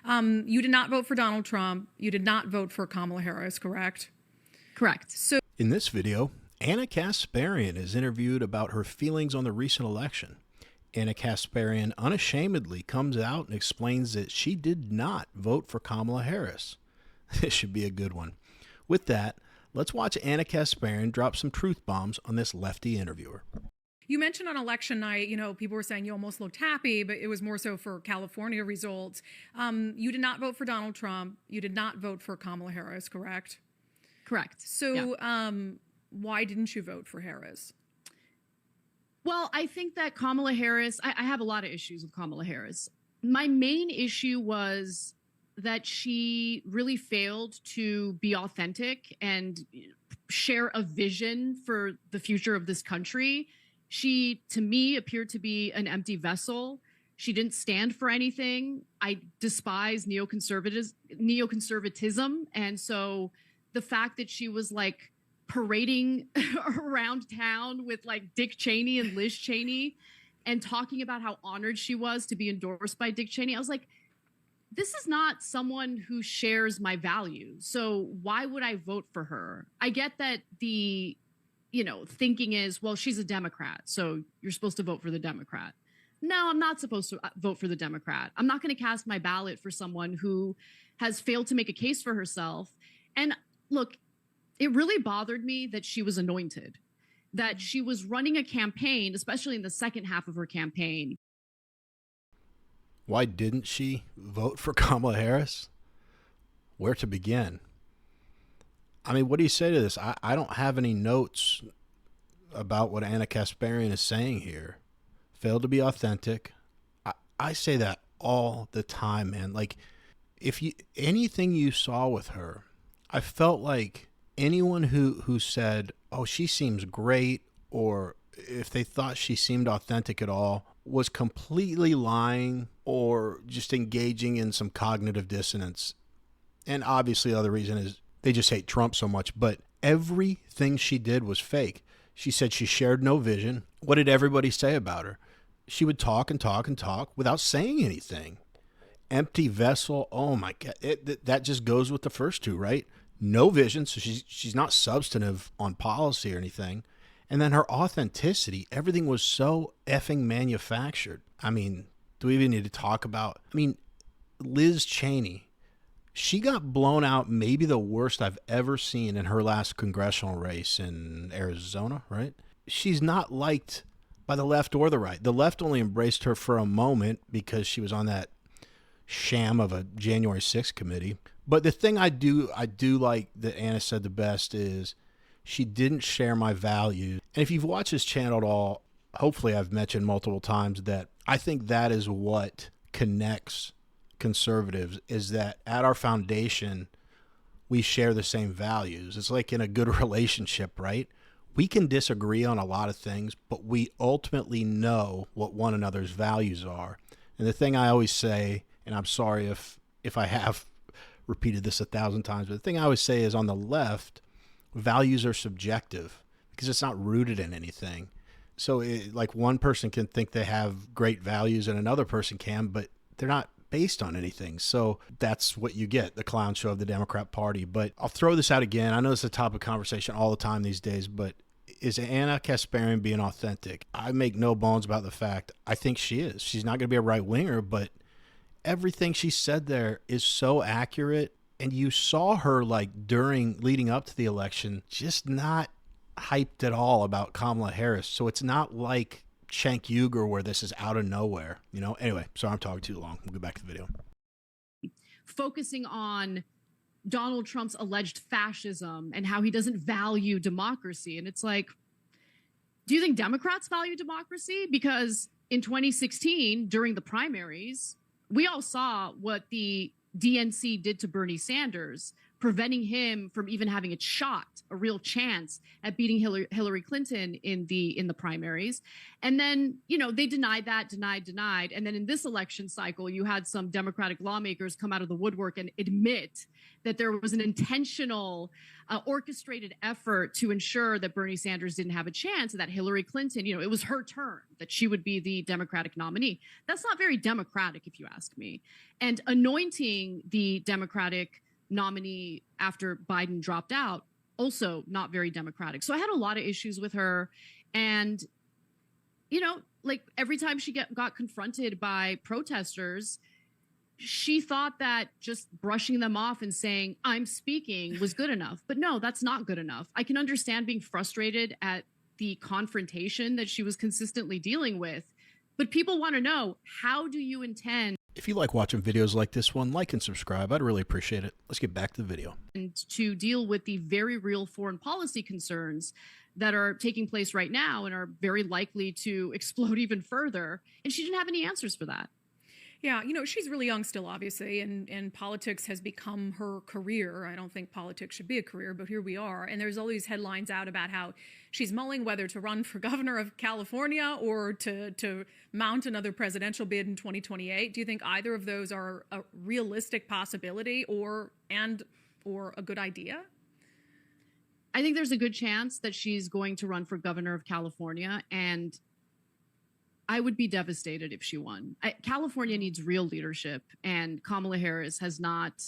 You did not vote for Donald Trump. You did not vote for Kamala Harris, correct? Correct. So in this video, Ana Kasparian is interviewed about her feelings on the recent election. Ana Kasparian unashamedly comes out and explains that she did not vote for Kamala Harris. This should be a good one. With that, let's watch Ana Kasparian drop some truth bombs on this lefty interviewer. you mentioned on election night, people were saying you almost looked happy, but it was more so for California results. You did not vote for Donald Trump. You did not vote for Kamala Harris, correct? Correct. So why didn't you vote for Harris? Well, I think that Kamala Harris, I have a lot of issues with Kamala Harris. My main issue was that she really failed to be authentic and share a vision for the future of this country. She, to me, appeared to be an empty vessel. She didn't stand for anything. I despise neoconservatism. And so the fact that she was like parading around town with like Dick Cheney and Liz Cheney and talking about how honored she was to be endorsed by Dick Cheney, I was like, this is not someone who shares my values. So why would I vote for her? I get that the, thinking is, well, she's a Democrat, so you're supposed to vote for the Democrat. No, I'm not supposed to vote for the Democrat. I'm not going to cast my ballot for someone who has failed to make a case for herself. And look, it really bothered me that she was anointed, that she was running a campaign, especially in the second half of her campaign. Why didn't she vote for Kamala Harris? Where to begin? I mean, what do you say to this? I don't have any notes about what Ana Kasparian is saying here. Failed to be authentic. I say that all the time, man. Like, anything you saw with her, I felt like anyone who said, oh, she seems great, or if they thought she seemed authentic at all, was completely lying or just engaging in some cognitive dissonance. And obviously the other reason is they just hate Trump so much, but everything she did was fake. She said she shared no vision. What did everybody say about her? She would talk and talk and talk without saying anything. Empty vessel. Oh my God. That just goes with the first two, right? No vision. So she's not substantive on policy or anything. And then her authenticity, everything was so effing manufactured. I mean, do we even need to talk about, Liz Cheney, she got blown out maybe the worst I've ever seen in her last congressional race in Arizona, right? She's not liked by the left or the right. The left only embraced her for a moment because she was on that sham of a January 6th committee. But the thing I do like that Ana said the best is she didn't share my values. And if you've watched this channel at all, hopefully I've mentioned multiple times that I think that is what connects conservatives, is that at our foundation, we share the same values. It's like in a good relationship, right? We can disagree on a lot of things, but we ultimately know what one another's values are. And the thing I always say, and I'm sorry if I have repeated this 1,000 times, but the thing I always say is on the left, values are subjective because it's not rooted in anything. So like one person can think they have great values and another person can, but they're not based on anything. So that's what you get, the clown show of the Democrat Party. But I'll throw this out again. I know it's a topic of conversation all the time these days, but is Ana Kasparian being authentic? I make no bones about the fact I think she is. She's not going to be a right winger, but everything she said there is so accurate. And you saw her like leading up to the election, just not hyped at all about Kamala Harris. So it's not like Cenk Uygur where this is out of nowhere, Anyway, sorry I'm talking too long. We'll go back to the video. Focusing on Donald Trump's alleged fascism and how he doesn't value democracy. And it's like, do you think Democrats value democracy? Because in 2016, during the primaries, we all saw what the DNC did to Bernie Sanders. preventing him from even having a shot, a real chance at beating Hillary Clinton in the primaries. And then, they denied that, denied. And then in this election cycle, you had some Democratic lawmakers come out of the woodwork and admit that there was an intentional, orchestrated effort to ensure that Bernie Sanders didn't have a chance, and that Hillary Clinton, it was her turn, that she would be the Democratic nominee. That's not very democratic, if you ask me. And anointing the Democratic nominee after Biden dropped out, also not very democratic. So I had a lot of issues with her. And, like every time she got confronted by protesters, she thought that just brushing them off and saying, I'm speaking, was good enough. But no, that's not good enough. I can understand being frustrated at the confrontation that she was consistently dealing with. But people want to know, how do you intend If you like watching videos like this one, like and subscribe. I'd really appreciate it. Let's get back to the video. to deal with the very real foreign policy concerns that are taking place right now and are very likely to explode even further? And she didn't have any answers for that. Yeah, she's really young still, obviously, and politics has become her career. I don't think politics should be a career, but here we are. And there's all these headlines out about how she's mulling whether to run for governor of California or to mount another presidential bid in 2028. Do you think either of those are a realistic possibility or a good idea? I think there's a good chance that she's going to run for governor of California, and I would be devastated if she won. California needs real leadership, and Kamala Harris has not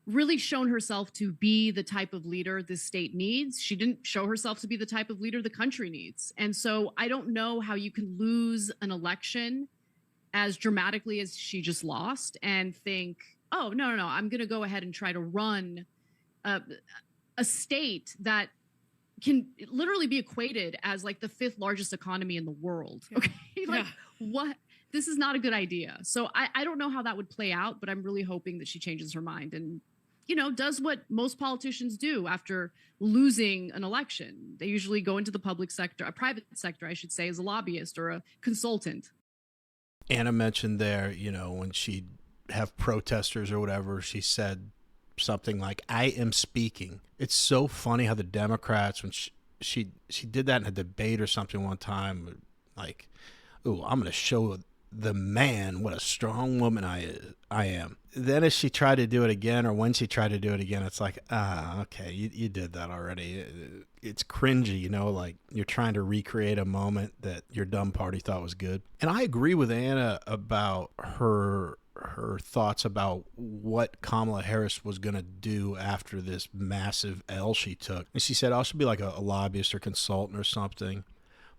really shown herself to be the type of leader this state needs. She didn't show herself to be the type of leader the country needs. And so I don't know how you can lose an election as dramatically as she just lost and think, oh, no, I'm going to go ahead and try to run a state that can literally be equated as like the 5th largest economy in the world. Okay. What? This is not a good idea. So I don't know how that would play out, but I'm really hoping that she changes her mind and, does what most politicians do after losing an election. They usually go into the public sector, a private sector, I should say, as a lobbyist or a consultant. Anna mentioned there, when she'd have protesters or whatever, she said something like, I am speaking. It's so funny how the Democrats, when she did that in a debate or something one time, like, ooh, I'm going to show the man what a strong woman I am. Then as she tried to do it again, or when she tried to do it again, it's like, okay, you did that already. It's cringy, like you're trying to recreate a moment that your dumb party thought was good. And I agree with Anna about her thoughts about what Kamala Harris was going to do after this massive L she took. And she said, I should be like a lobbyist or consultant or something.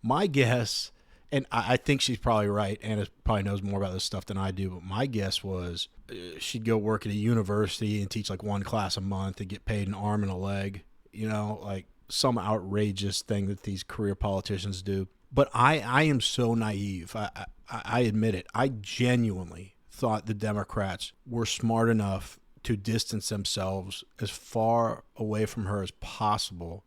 My guess, and I think she's probably right, Anna probably knows more about this stuff than I do, but my guess was she'd go work at a university and teach like one class a month and get paid an arm and a leg, like some outrageous thing that these career politicians do. But I am so naive. I admit it. I genuinely thought the Democrats were smart enough to distance themselves as far away from her as possible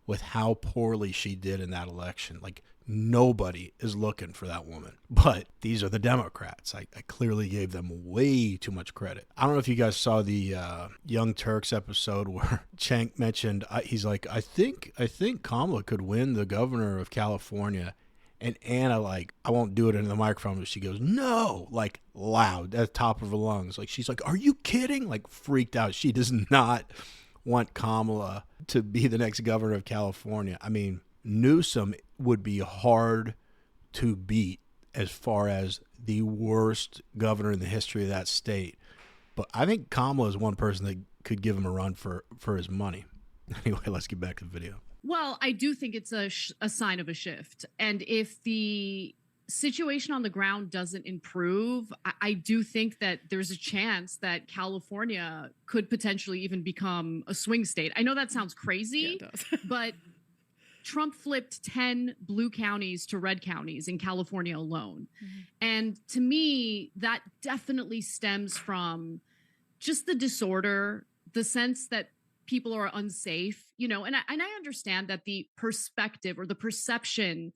with how poorly she did in that election. Like, nobody is looking for that woman. But these are the Democrats. I clearly gave them way too much credit. I don't know if you guys saw the Young Turks episode where Cenk mentioned, he's like, I think Kamala could win the governor of California. And Anna, like, I won't do it into the microphone, but she goes, no, like loud at the top of her lungs. Like, she's like, are you kidding? Like, freaked out. She does not want Kamala to be the next governor of California. I mean, Newsom would be hard to beat as far as the worst governor in the history of that state. But I think Kamala is one person that could give him a run for his money. Anyway, let's get back to the video. Well, I do think it's a sign of a shift. And if the situation on the ground doesn't improve, I do think that there's a chance that California could potentially even become a swing state. I know that sounds crazy, Yeah, it does. but Trump flipped 10 blue counties to red counties in California alone. Mm-hmm. And to me, that definitely stems from just the disorder, the sense that people are unsafe, and I understand that the perspective or the perception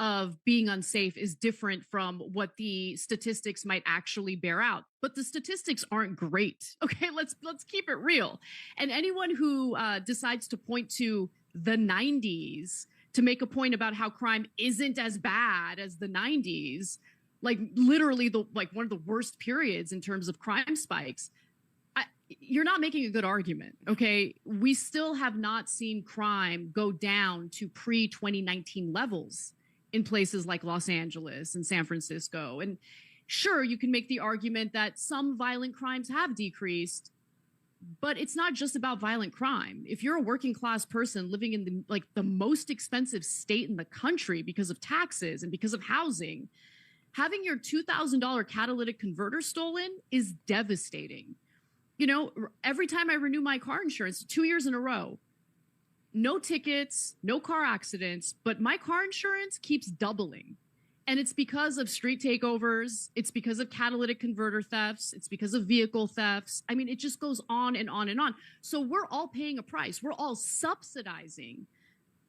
of being unsafe is different from what the statistics might actually bear out. But the statistics aren't great. Okay, let's keep it real. And anyone who decides to point to the 90s to make a point about how crime isn't as bad as the 90s, like literally one of the worst periods in terms of crime spikes, you're not making a good argument. Okay, we still have not seen crime go down to pre-2019 levels in places like Los Angeles and San Francisco. And sure, you can make the argument that some violent crimes have decreased, but it's not just about violent crime. If you're a working class person living in the most expensive state in the country because of taxes and because of housing, having your $2,000 catalytic converter stolen is devastating. You know, every time I renew my car insurance, 2 years in a row, no tickets, no car accidents, but my car insurance keeps doubling. And it's because of street takeovers. It's because of catalytic converter thefts. It's because of vehicle thefts. I mean, it just goes on and on and on. So we're all paying a price. We're all subsidizing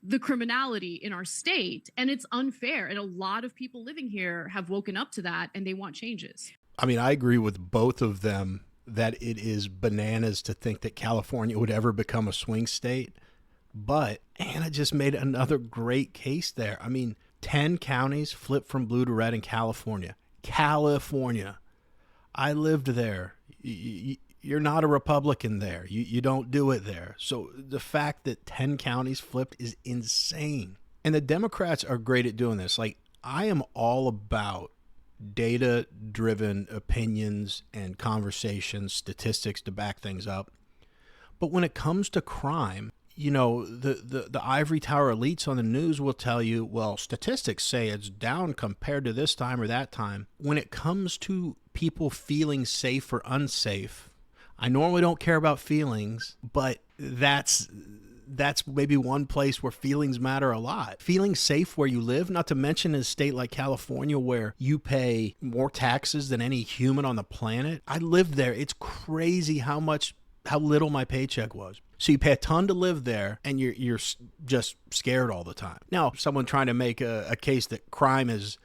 the criminality in our state. And it's unfair. And a lot of people living here have woken up to that and they want changes. I mean, I agree with both of them that it is bananas to think that California would ever become a swing state. But Anna just made another great case there. I mean, 10 counties flipped from blue to red in California. California. I lived there. You're not a Republican there. You don't do it there. So the fact that 10 counties flipped is insane. And the Democrats are great at doing this. Like, I am all about data-driven opinions and conversations, statistics to back things up. But when it comes to crime, you know, the ivory tower elites on the news will tell you, well, statistics say it's down compared to this time or that time. When it comes to people feeling safe or unsafe, I normally don't care about feelings, but that's maybe one place where feelings matter a lot. Feeling safe where you live, not to mention in a state like California where you pay more taxes than any human on the planet. I lived there. It's crazy how little my paycheck was. So you pay a ton to live there, and you're just scared all the time. Now, someone trying to make a case that crime is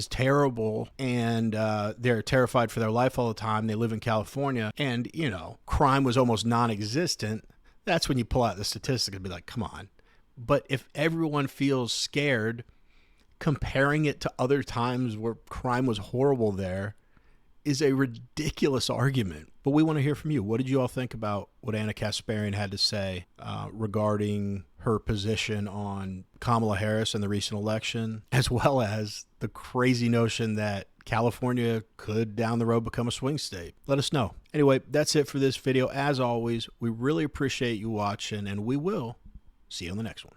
terrible and they're terrified for their life all the time. They live in California, and you know, crime was almost non-existent. That's when you pull out the statistics and be like, come on. But if everyone feels scared, comparing it to other times where crime was horrible there is a ridiculous argument. But we want to hear from you. What did you all think about what Ana Kasparian had to say regarding her position on Kamala Harris in the recent election, as well as the crazy notion that California could down the road become a swing state? Let us know. Anyway, that's it for this video. As always, we really appreciate you watching, and we will see you on the next one.